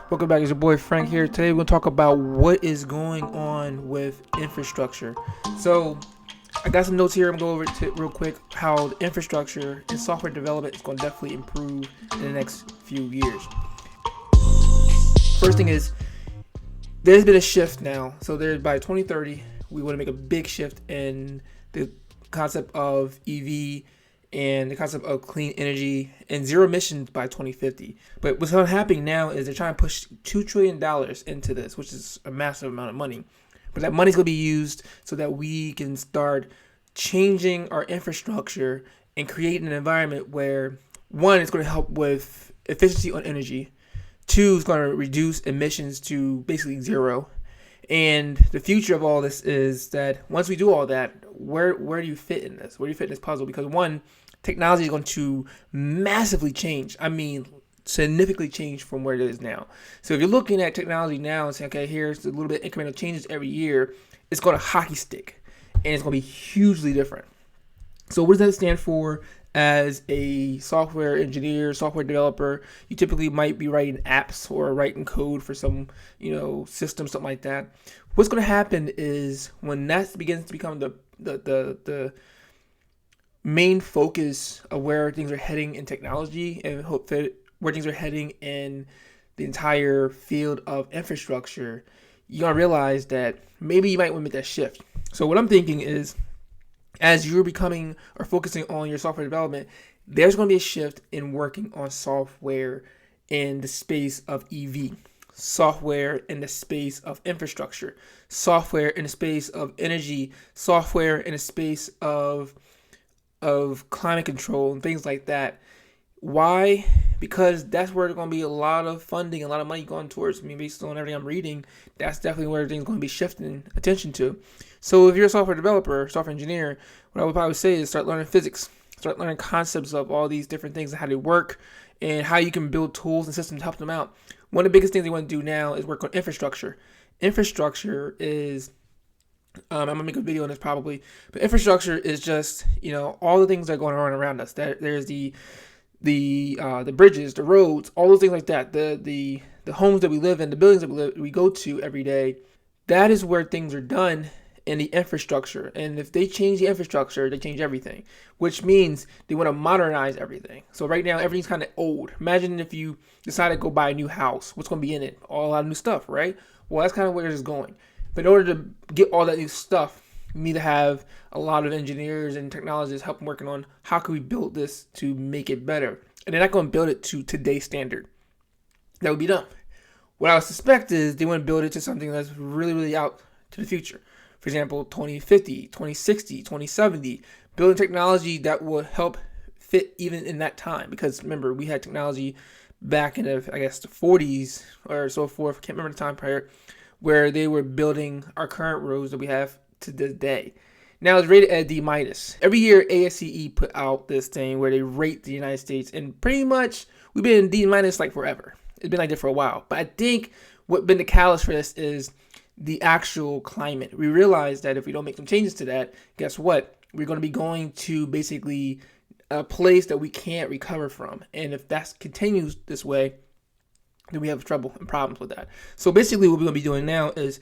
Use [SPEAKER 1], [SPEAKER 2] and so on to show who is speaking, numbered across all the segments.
[SPEAKER 1] Welcome back. It's your boy Frank here. Today we're going to talk about what is going on with infrastructure. So I got some notes here. I'm going to go over it real quick how the infrastructure and software development is going to definitely improve in the next few years. First thing is there's been a shift now. So there's by 2030 we want to make a big shift in the concept of EV and the concept of clean energy and zero emissions by 2050. But what's happening now is they're trying to push $2 trillion into this, which is a massive amount of money. But that money's going to be used so that we can start changing our infrastructure and create an environment where, one, it's going to help with efficiency on energy. Two, it's going to reduce emissions to basically zero. And the future of all this is that once we do all that, where do you fit in this? Where do you fit in this puzzle? Because one, technology is going to massively change. I mean, significantly change from where it is now. So if you're looking at technology now and saying, okay, here's a little bit of incremental changes every year, it's going to hockey stick. And it's going to be hugely different. So what does that stand for? As a software engineer, software developer, you typically might be writing apps or writing code for some, system, something like that. What's going to happen is when that begins to become the main focus of where things are heading in technology and where things are heading in the entire field of infrastructure, you're going to realize that maybe you might want to make that shift. So what I'm thinking is, as you're becoming or focusing on your software development, there's going to be a shift in working on software in the space of EV, software in the space of infrastructure, software in the space of energy, software in the space of climate control and things like that. Why? Because that's where there's going to be a lot of funding, a lot of money going towards. I mean, based on everything I'm reading, that's definitely where everything's going to be shifting attention to. So if you're a software developer, software engineer, what I would probably say is start learning physics, start learning concepts of all these different things and how they work and how you can build tools and systems to help them out. One of the biggest things they want to do now is work on infrastructure. Infrastructure is I'm gonna make a video on this probably, but infrastructure is just all the things that are going on around us. There's the bridges, the roads, all those things like that. The homes that we live in, the buildings that we go to every day. That is where things are done in the infrastructure. And if they change the infrastructure, they change everything, which means they want to modernize everything. So right now, everything's kind of old. Imagine if you decide to go buy a new house. What's going to be in it? A lot of new stuff, right? Well, that's kind of where it's going. But in order to get all that new stuff, you need to have a lot of engineers and technologists helping working on how can we build this to make it better. And they're not going to build it to today's standard. That would be dumb. What I would suspect is they want to build it to something that's really, really out to the future. For example, 2050, 2060, 2070, building technology that will help fit even in that time. Because remember, we had technology back in the 40s or so forth. I can't remember the time prior, where they were building our current roads that we have to this day. Now it's rated at D-. Every year, ASCE put out this thing where they rate the United States, and pretty much we've been in D- like forever. It's been like that for a while. But I think what's been the catalyst for this is the actual climate. We realize that if we don't make some changes to that, guess what? We're going to be going to basically a place that we can't recover from. And if that continues this way, then we have trouble and problems with that. So basically what we're going to be doing now is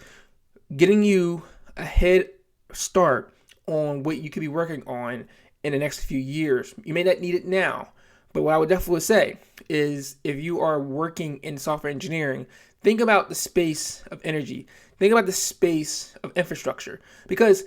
[SPEAKER 1] getting you a head start on what you could be working on in the next few years. You may not need it now, but what I would definitely say is if you are working in software engineering, think about the space of energy. Think about the space of infrastructure. Because,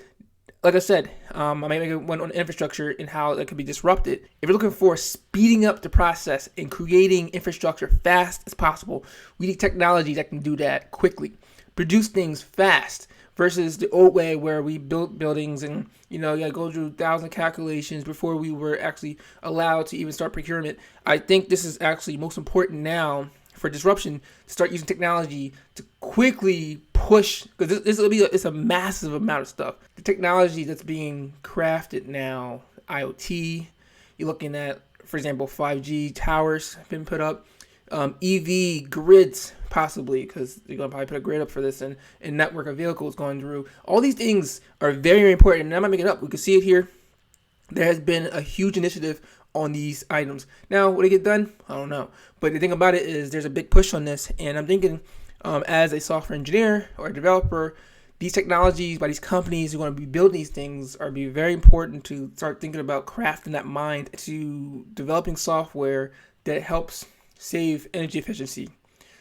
[SPEAKER 1] like I said, I might make one on infrastructure and how that could be disrupted. If you're looking for speeding up the process and creating infrastructure fast as possible, we need technology that can do that quickly. Produce things fast versus the old way where we built buildings and, you gotta go through 1,000 calculations before we were actually allowed to even start procurement. I think this is actually most important now for disruption to start using technology to quickly push, because this will be it's a massive amount of stuff. The technology that's being crafted now, IoT, you're looking at, for example, 5G towers have been put up, EV grids possibly, because they're going to probably put a grid up for this, and network of vehicles going through. All these things are very, very important, and I'm not making it up. We can see it here. There has been a huge initiative on these items. Now, will it get done? I don't know. But the thing about it is there's a big push on this, and I'm thinking as a software engineer or a developer, these technologies by these companies who are going to be building these things are be very important to start thinking about crafting that mind to developing software that helps save energy efficiency,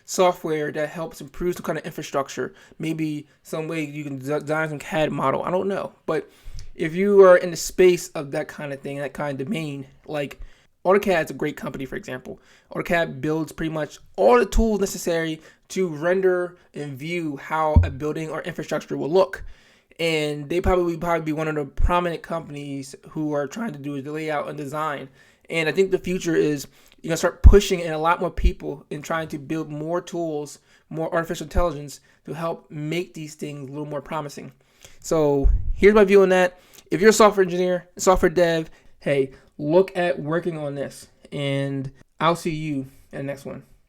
[SPEAKER 1] software that helps improve some kind of infrastructure, maybe some way you can design some CAD model. I don't know. But if you are in the space of that kind of thing, that kind of domain, like AutoCAD's a great company, for example. AutoCAD builds pretty much all the tools necessary to render and view how a building or infrastructure will look. And they probably be one of the prominent companies who are trying to do the layout and design. And I think the future is you're going to start pushing in a lot more people and trying to build more tools, more artificial intelligence to help make these things a little more promising. So here's my view on that. If you're a software engineer, software dev, hey, look at working on this. And I'll see you in the next one.